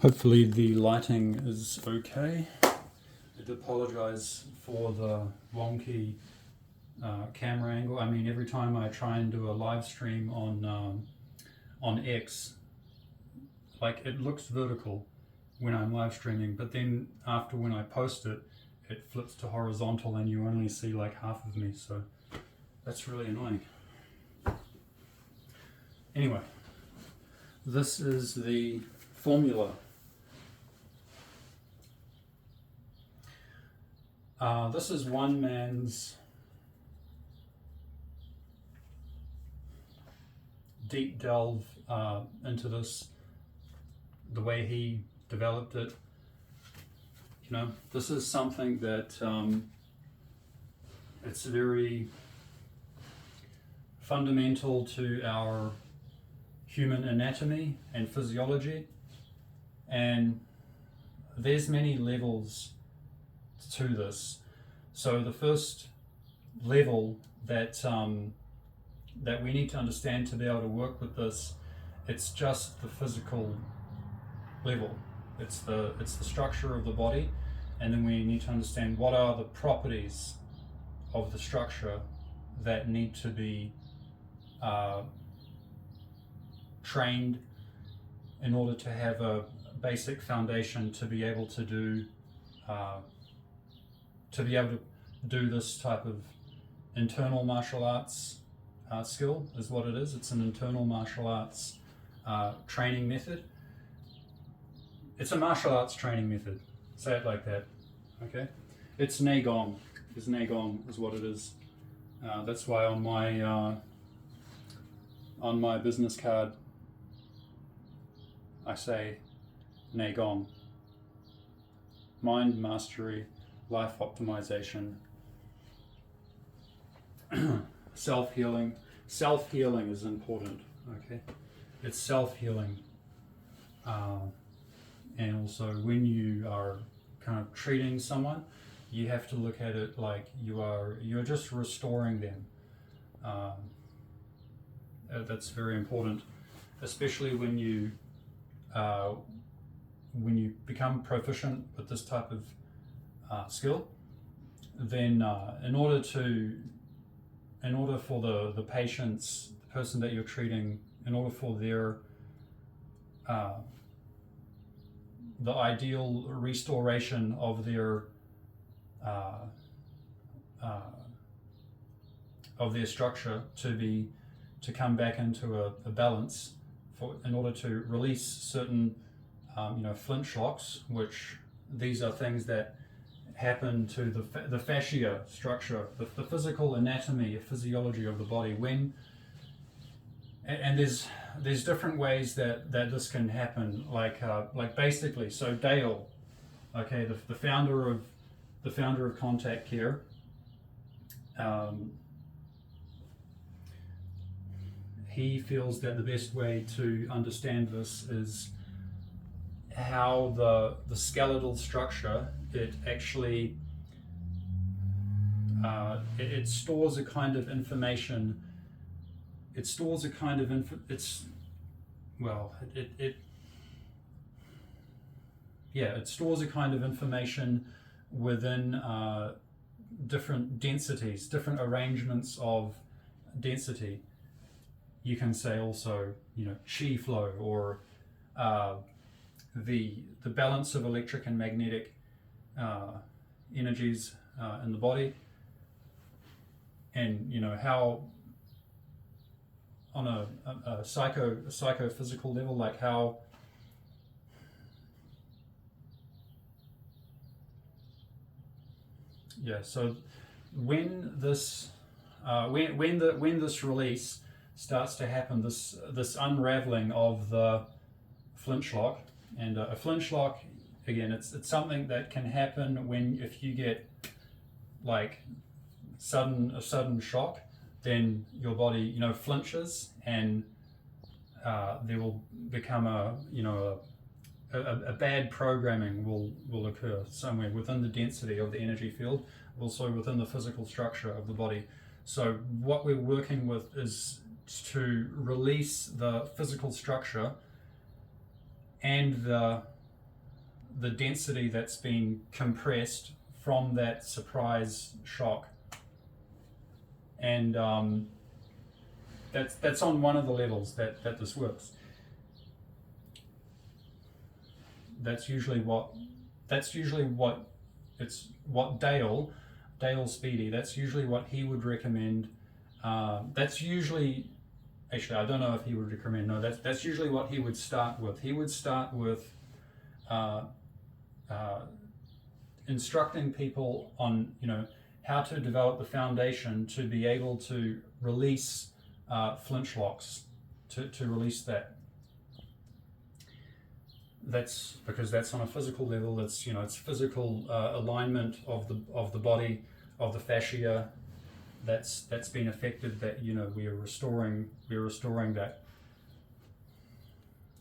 Hopefully the lighting is okay. I do apologize for the wonky camera angle. I mean, every time I try and do a live stream on X, like it looks vertical when I'm live streaming, but then after when I post it, it flips to horizontal and you only see like half of me, so that's really annoying. Anyway, this is the formula. This is one man's deep delve into this, the way he developed it. You know, this is something that it's very fundamental to our human anatomy and physiology, and there's many levels to this. So the first level that that we need to understand to be able to work with this, it's just the physical level. It's the structure of the body, and then we need to understand what are the properties of the structure that need to be trained in order to have a basic foundation to be able to do this type of internal martial arts skill is what it is. It's an internal martial arts training method. It's a martial arts training method. Say it like that, okay? It's Neigong. It's Neigong is what it is. That's why on my business card I say Neigong. Mind mastery, life optimization, self-healing. Self-healing is important, okay? It's self-healing. And also when you are kind of treating someone, you have to look at it like you're just restoring them. That's very important, especially when you become proficient with this type of skill. Then in order for the patients, the person that you're treating, in order for their the ideal restoration of their structure to come back into a balance, in order to release certain FlinchLocks, which these are things that happen to the fascia structure, the physical anatomy, physiology of the body. And there's different ways that this can happen. Like basically, so Dale, okay, the founder of Contact Care, he feels that the best way to understand this is how the skeletal structure, it actually it stores a kind of information. It stores a kind of it stores a kind of information within different densities, different arrangements of density. You can say also, chi flow, or the balance of electric and magnetic energies in the body, and how on a psychophysical level, like how so when this when this release starts to happen, this unraveling of the FlinchLock, and a FlinchLock, again, it's something that can happen if you get like a sudden shock, then your body flinches, and there will become a bad programming will occur somewhere within the density of the energy field, also within the physical structure of the body. So what we're working with is to release the physical structure and the the density that's been compressed from that surprise shock. And that's on one of the levels that this works. That's usually what Dale Speedy, that's usually what he would recommend. That's usually, actually, I don't know if he would recommend. No, that's usually what he would start with. He would start with instructing people on, how to develop the foundation to be able to release FlinchLocks, to release that. That's because that's on a physical level. It's it's physical alignment of the body, of the fascia. That's been affected. That we're restoring that.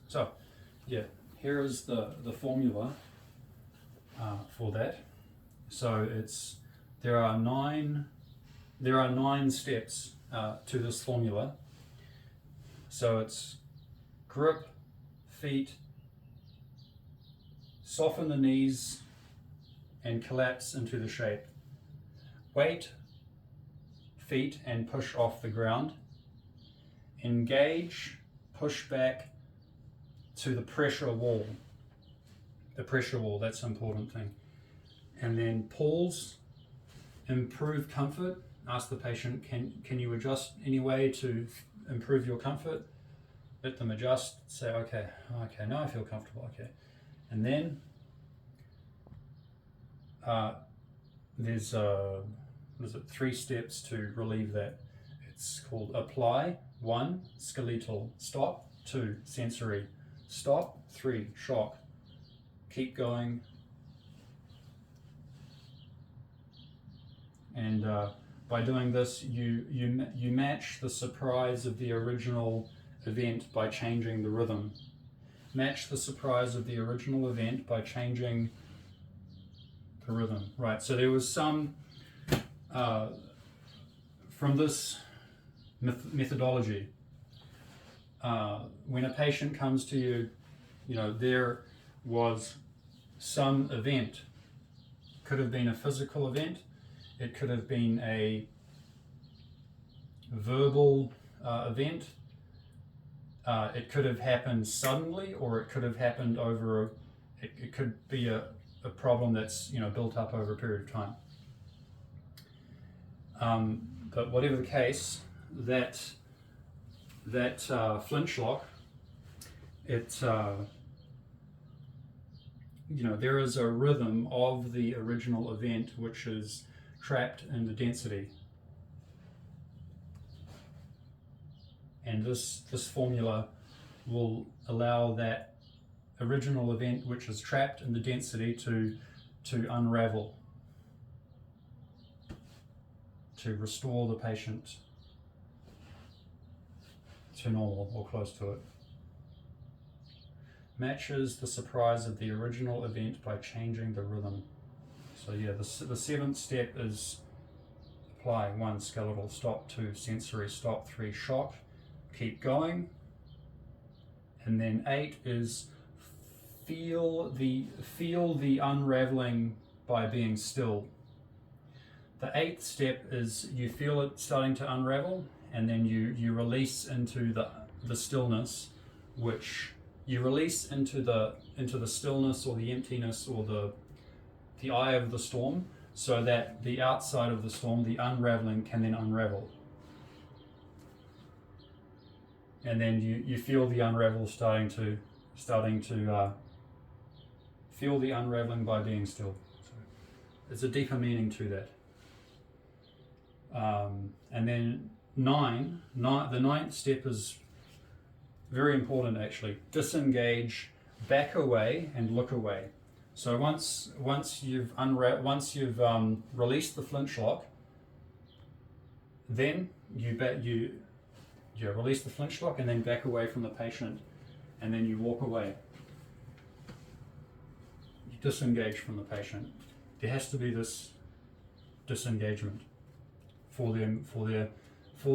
So, yeah, here is the formula for that. So there are nine steps to this formula. So it's grip, feet, soften the knees and collapse into the shape. Weight, feet and push off the ground. Engage, push back to the pressure wall. The pressure wall, that's an important thing. And then pause, improve comfort. Ask the patient, can you adjust any way to improve your comfort? Let them adjust, say, okay, now I feel comfortable, okay. And then there's 3 steps to relieve that. It's called apply. 1, skeletal, stop. 2, sensory, stop. 3, shock. Keep going. And by doing this, you match the surprise of the original event by changing the rhythm. Match the surprise of the original event by changing the rhythm. Right, so there was some, from this methodology, when a patient comes to you, there was some event. Could have been a physical event, it could have been a verbal event, it could have happened suddenly, or it could have happened over, it could be a problem that's built up over a period of time. But whatever the case, that FlinchLock, there is a rhythm of the original event which is trapped in the density. And this formula will allow that original event which is trapped in the density to unravel, to restore the patient to normal or close to it. Matches the surprise of the original event by changing the rhythm. So yeah, the 7th step is apply. 1, skeletal, stop. 2, sensory, stop. 3, shock, keep going. And then 8 is feel the unraveling by being still. The 8th step is you feel it starting to unravel, and then you release into the stillness, which you release into the stillness or the emptiness or the eye of the storm, so that the outside of the storm, the unraveling, can then unravel. And then you feel the unravel starting to feel the unraveling by being still. So there's a deeper meaning to that. And then the 9th step is very important actually. Disengage, back away, and look away. So once you've released the FlinchLock, then you release the FlinchLock and then back away from the patient, and then you walk away. You disengage from the patient. There has to be this disengagement for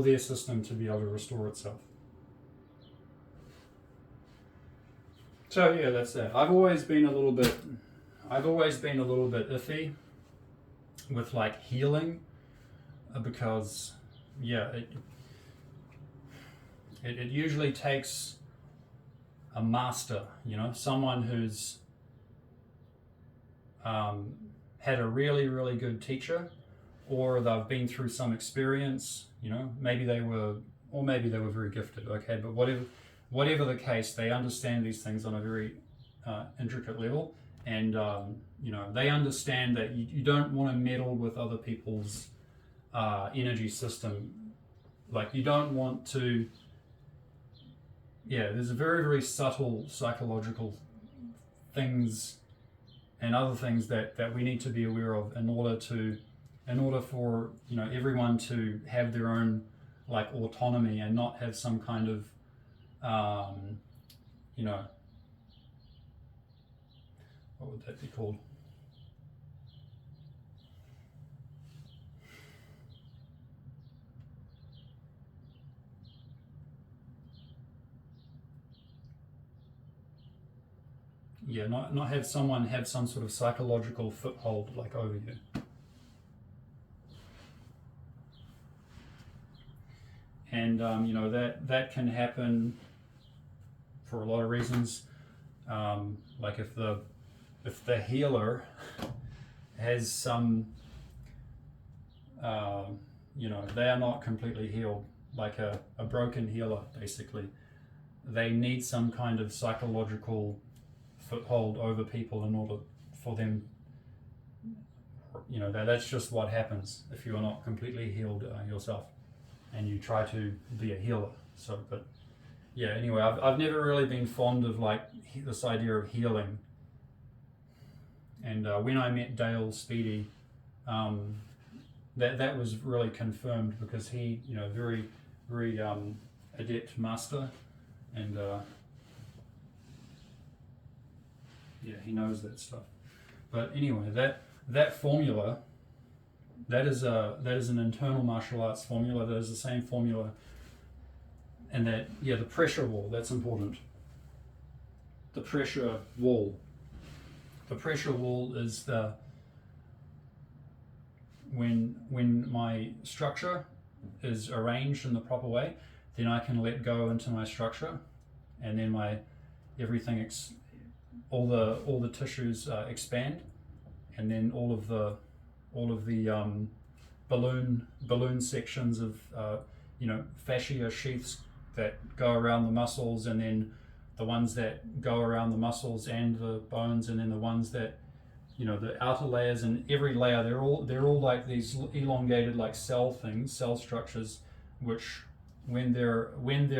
their system to be able to restore itself. So yeah, that's that. I've always been a little bit I've always been a little bit iffy with like healing, because yeah, it usually takes a master, you know, someone who's had a really, really good teacher, or they've been through some experience, you know, maybe they were very gifted, okay, but whatever the case, they understand these things on a very intricate level, and you know, they understand that you don't want to meddle with other people's energy system. Like, you don't want to, yeah, there's a very, very subtle psychological things and other things that we need to be aware of in order for, you know, everyone to have their own like autonomy and not have some kind of you know, what would that be called? Yeah, not have someone have some sort of psychological foothold like over you. And you know, that can happen for a lot of reasons. Like if the healer has some, you know, they are not completely healed, like a broken healer basically. They need some kind of psychological foothold over people in order for them, you know, that's just what happens if you are not completely healed yourself and you try to be a healer. So, but yeah, anyway, I've never really been fond of like this idea of healing. And when I met Dale Speedy, that was really confirmed, because he, you know, very, very adept master, and yeah, he knows that stuff. But anyway, that formula, that is an internal martial arts formula. That is the same formula, and that, yeah, the pressure wall, that's important. The pressure wall. The pressure wall is when my structure is arranged in the proper way, then I can let go into my structure, and then everything all the tissues expand, and then all of the balloon sections of you know, fascia sheaths that go around the muscles, and then the ones that go around the muscles and the bones, and then the ones that, you know, the outer layers, and every layer, they're all like these elongated like cell structures, which when they're arranged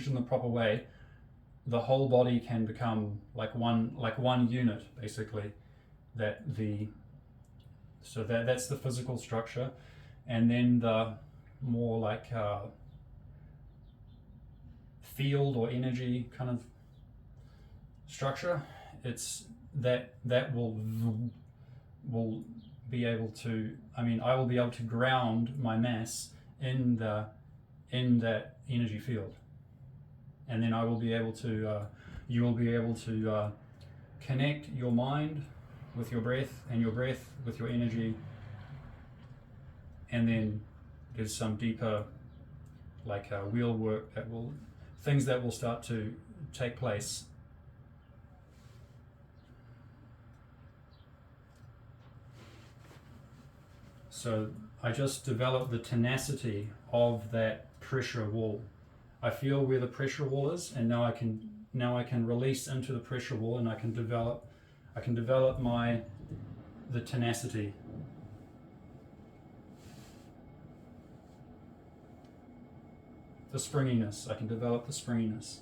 in the proper way, the whole body can become like one unit basically. So that's the physical structure, and then the more like field or energy kind of structure, it's that will be able to, I mean, I will be able to ground my mass in that energy field, and then I will be able to you will be able to connect your mind with your breath, and your breath with your energy, and then there's some deeper like wheel work things that will start to take place. So I just developed the tenacity of that pressure wall. I feel where the pressure wall is, and now I can release into the pressure wall, and I can develop the tenacity. The springiness, I can develop the springiness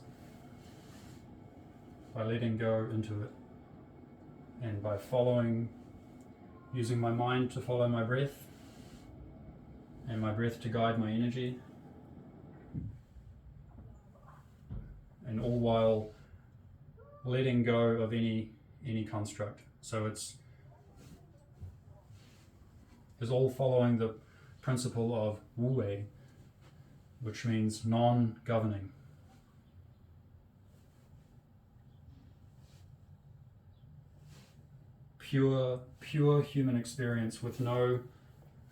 by letting go into it, and by using my mind to follow my breath, and my breath to guide my energy, and all while letting go of any construct. So it's all following the principle of Wu Wei, which means non-governing. pure human experience with no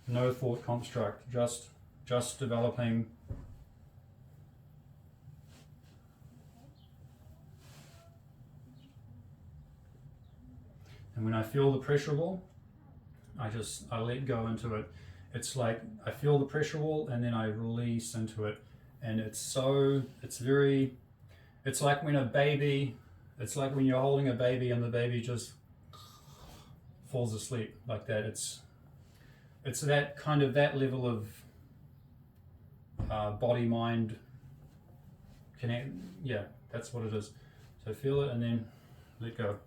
thought construct, just developing. And when I feel the pressure wall, I let go into it. It's like I feel the pressure wall and then I release into it. And it's like when it's like when you're holding a baby and the baby just falls asleep like that. It's that kind of, that level of body mind connect. Yeah, that's what it is. So feel it and then let go.